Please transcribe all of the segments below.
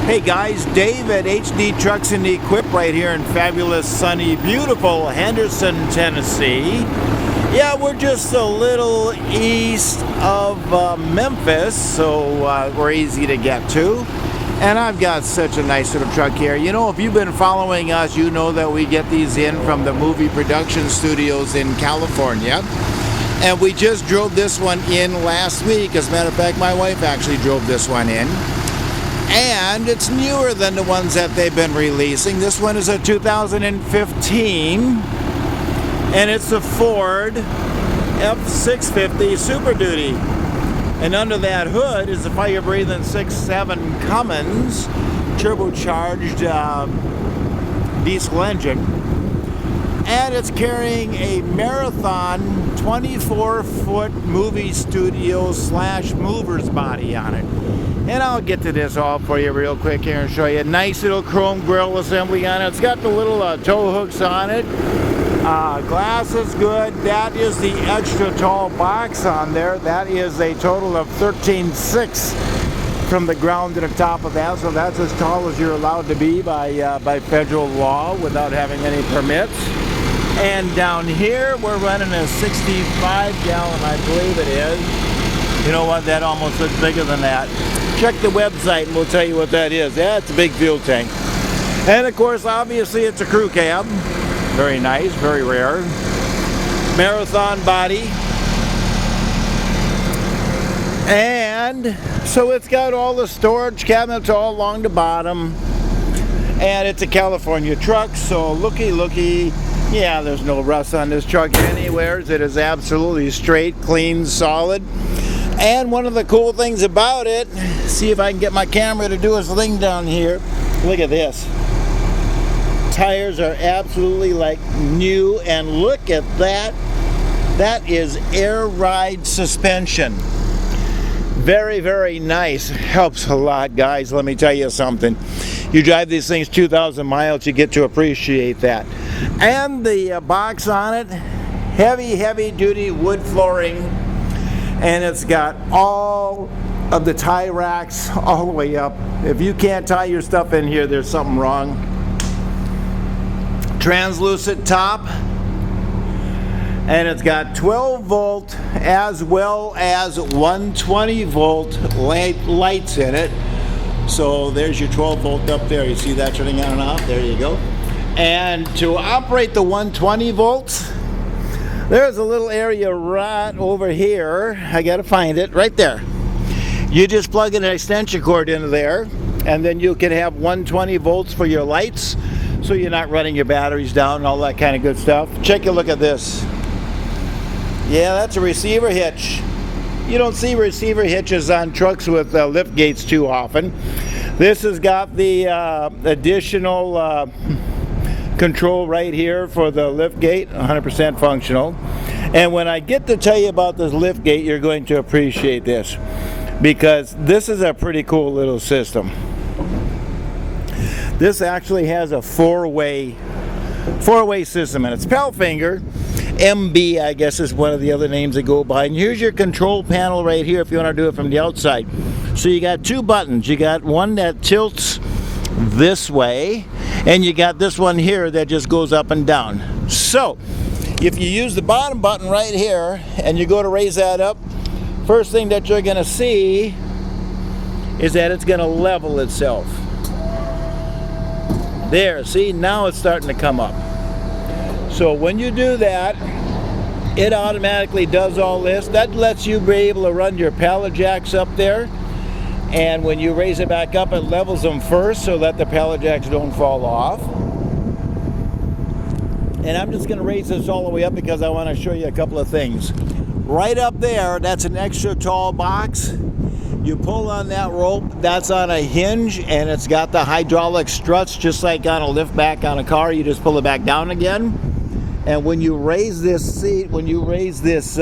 Hey guys, Dave at HD Trucks and Equip right here in fabulous, sunny, beautiful Henderson, Tennessee. Yeah, we're just a little east of Memphis, so we're easy to get to. And I've got such a nice little truck here. You know, if you've been following us, you know that we get these in from the movie production studios in California. And we just drove this one in last week. As a matter of fact, my wife actually drove this one in. And it's newer than the ones that they've been releasing. This one is a 2015, and it's a Ford F650 Super Duty. And under that hood is a fire-breathing 6.7 Cummins turbocharged diesel engine. And it's carrying a Marathon 24-foot movie studio / movers body on it. And I'll get to this all for you real quick here and show you. Nice little chrome grille assembly on it. It's got the little tow hooks on it. Glass is good. That is the extra tall box on there. That is a total of 13.6 from the ground to the top of that. So that's as tall as you're allowed to be by federal law without having any permits. And down here we're running a 65 gallon, I believe it is. You know what? That almost looks bigger than that. Check the website and we'll tell you what that is. Yeah, it's a big fuel tank. And of course, obviously, it's a crew cab. Very nice, very rare. Marathon body. And so it's got all the storage cabinets all along the bottom. And it's a California truck, so looky. Yeah, there's no rust on this truck anywhere. It is absolutely straight, clean, solid. And one of the cool things about it, see if I can get my camera to do its thing down here. Look at this. Tires are absolutely like new, and look at that. That is air ride suspension. Very, very nice. Helps a lot, guys. Let me tell you something. You drive these things 2,000 miles, you get to appreciate that. And the box on it, heavy duty wood flooring. And it's got all of the tie racks all the way up. If you can't tie your stuff in here, there's something wrong. Translucent top. And it's got 12 volt as well as 120 volt lights in it. So there's your 12 volt up there. You see that turning on and off? There you go. And to operate the 120 volts, there's a little area right over here. I gotta find it, right there. You just plug an extension cord into there, and then you can have 120 volts for your lights, so you're not running your batteries down and all that kind of good stuff. Check a look at this. Yeah, that's a receiver hitch. You don't see receiver hitches on trucks with lift gates too often. This has got the additional control right here for the lift gate, 100% functional. And when I get to tell you about this lift gate, you're going to appreciate this, because this is a pretty cool little system. This actually has a four-way system, and it's Pelfinger. MB, I guess, is one of the other names that go by. And here's your control panel right here if you want to do it from the outside. So you got two buttons. You got one that tilts this way, and you got this one here that just goes up and down. So if you use the bottom button right here and you go to raise that up, first thing that you're going to see is that it's going to level itself. There, see, now it's starting to come up. So when you do that, it automatically does all this. That lets you be able to run your pallet jacks up there. And when you raise it back up, it levels them first so that the pallet jacks don't fall off. And I'm just going to raise this all the way up because I want to show you a couple of things. Right up there, that's an extra tall box. You pull on that rope, that's on a hinge, and it's got the hydraulic struts just like on a lift back on a car. You just pull it back down again. And when you raise this seat, when you raise this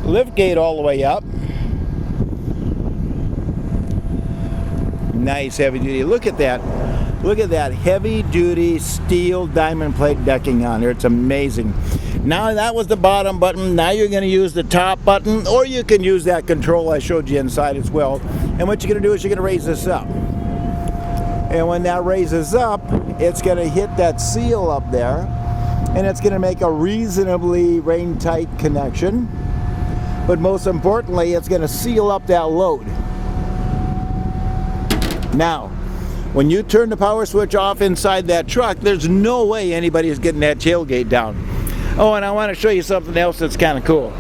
lift gate all the way up, nice heavy duty. Look at that. Look at that heavy duty steel diamond plate decking on there. It's amazing. Now that was the bottom button. Now you're going to use the top button, or you can use that control I showed you inside as well. And what you're going to do is you're going to raise this up. And when that raises up, it's going to hit that seal up there, and it's going to make a reasonably rain-tight connection. But most importantly, it's going to seal up that load. Now, when you turn the power switch off inside that truck, there's no way anybody is getting that tailgate down. Oh, and I want to show you something else that's kind of cool.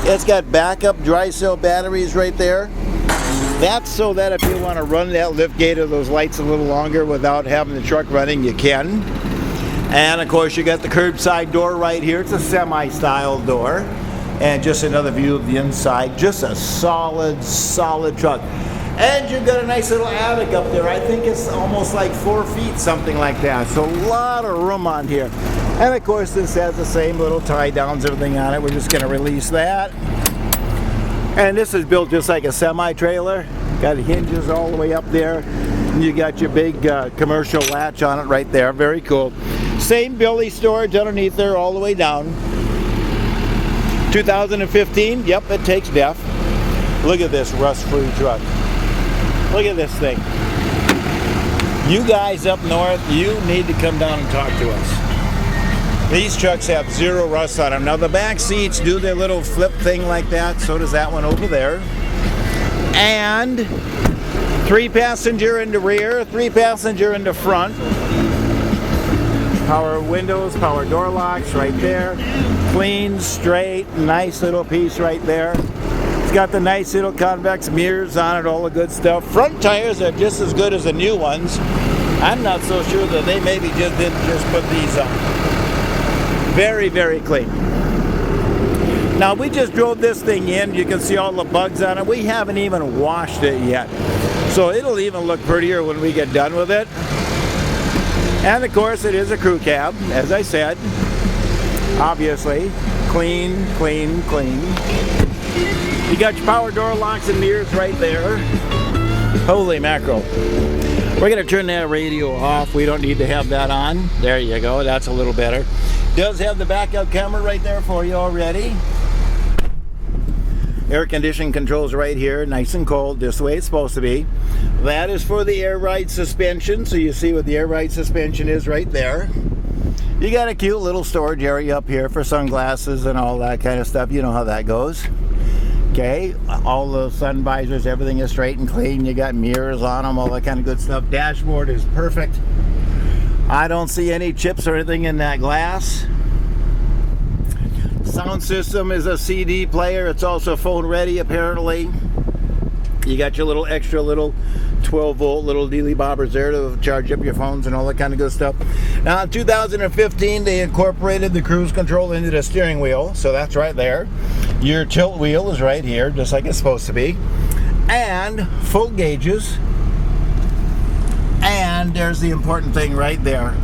It's got backup dry cell batteries right there. That's so that if you want to run that liftgate or those lights a little longer without having the truck running, you can. And of course, you got the curbside door right here. It's a semi-style door. And just another view of the inside. Just a solid truck. And you've got a nice little attic up there. I think it's almost like 4 feet, something like that. So a lot of room on here. And of course, this has the same little tie downs, everything on it. We're just going to release that. And this is built just like a semi-trailer. Got hinges all the way up there. And you got your big commercial latch on it right there. Very cool. Same billy storage underneath there all the way down. 2015, yep, it takes DEF. Look at this rust-free truck. Look at this thing. You guys up north, you need to come down and talk to us. These trucks have zero rust on them. Now the back seats do their little flip thing like that, so does that one over there. And 3-passenger in the rear, 3-passenger in the front. Power windows, power door locks right there. Clean, straight, nice little piece right there. It's got the nice little convex mirrors on it, all the good stuff. Front tires are just as good as the new ones. I'm not so sure that they maybe just didn't just put these on. Very, very clean. Now we just drove this thing in. You can see all the bugs on it. We haven't even washed it yet. So it'll even look prettier when we get done with it. And of course it is a crew cab, as I said. Obviously, clean, clean, clean. You got your power door locks and mirrors right there. Holy mackerel. We're going to turn that radio off. We don't need to have that on. There you go. That's a little better. Does have the backup camera right there for you already. Air conditioning controls right here, nice and cold, just the way it's supposed to be. That is for the air ride suspension, so you see what the air ride suspension is right there. You got a cute little storage area up here for sunglasses and all that kind of stuff. You know how that goes. Okay, all the sun visors, everything is straight and clean. You got mirrors on them, all that kind of good stuff. Dashboard is perfect. I don't see any chips or anything in that glass. Sound system is a CD player. It's also phone ready apparently. You got your little extra little 12-volt little dealy bobbers there to charge up your phones and all that kind of good stuff. Now in 2015 they incorporated the cruise control into the steering wheel, so that's right there. Your tilt wheel is right here, just like it's supposed to be. And full gauges. And there's the important thing right there.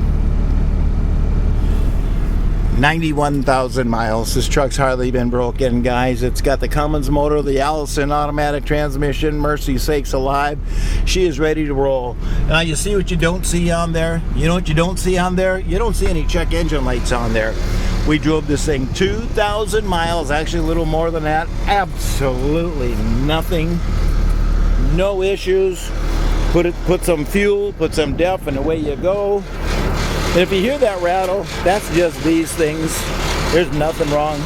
91,000 miles. This truck's hardly been broken, guys. It's got the Cummins motor, the Allison automatic transmission. Mercy sakes alive. She is ready to roll. Now, you see what you don't see on there? You know what you don't see on there? You don't see any check engine lights on there. We drove this thing 2,000 miles, actually a little more than that. Absolutely nothing. No issues. Put some fuel, put some DEF, and away you go. And if you hear that rattle, that's just these things. There's nothing wrong.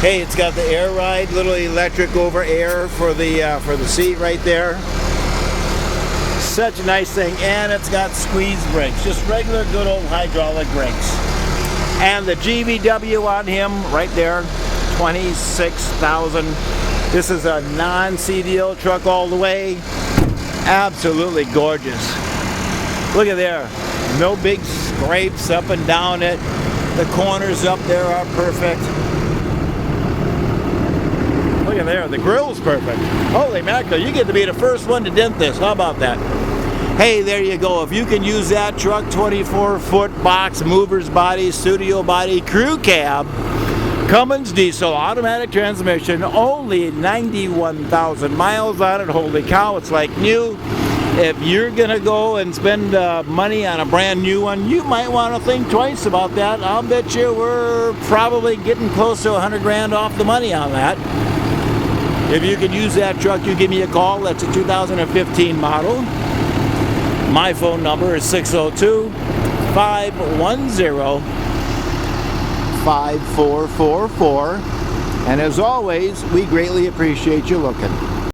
Hey, it's got the air ride, little electric over air for the seat right there. Such a nice thing, and it's got squeeze brakes, just regular good old hydraulic brakes. And the GVW on him right there, 26,000. This is a non-CDL truck all the way. Absolutely gorgeous. Look at there. No big scrapes up and down it. The corners up there are perfect. Look at there. The grill's perfect. Holy mackerel, you get to be the first one to dent this. How about that? Hey, there you go. If you can use that truck, 24-foot box, mover's body, studio body, crew cab, Cummins diesel, automatic transmission, only 91,000 miles on it. Holy cow, it's like new. If you're going to go and spend money on a brand new one, you might want to think twice about that. I'll bet you we're probably getting close to 100 grand off the money on that. If you can use that truck, you give me a call. That's a 2015 model. My phone number is 602-510-5444. And as always, we greatly appreciate you looking.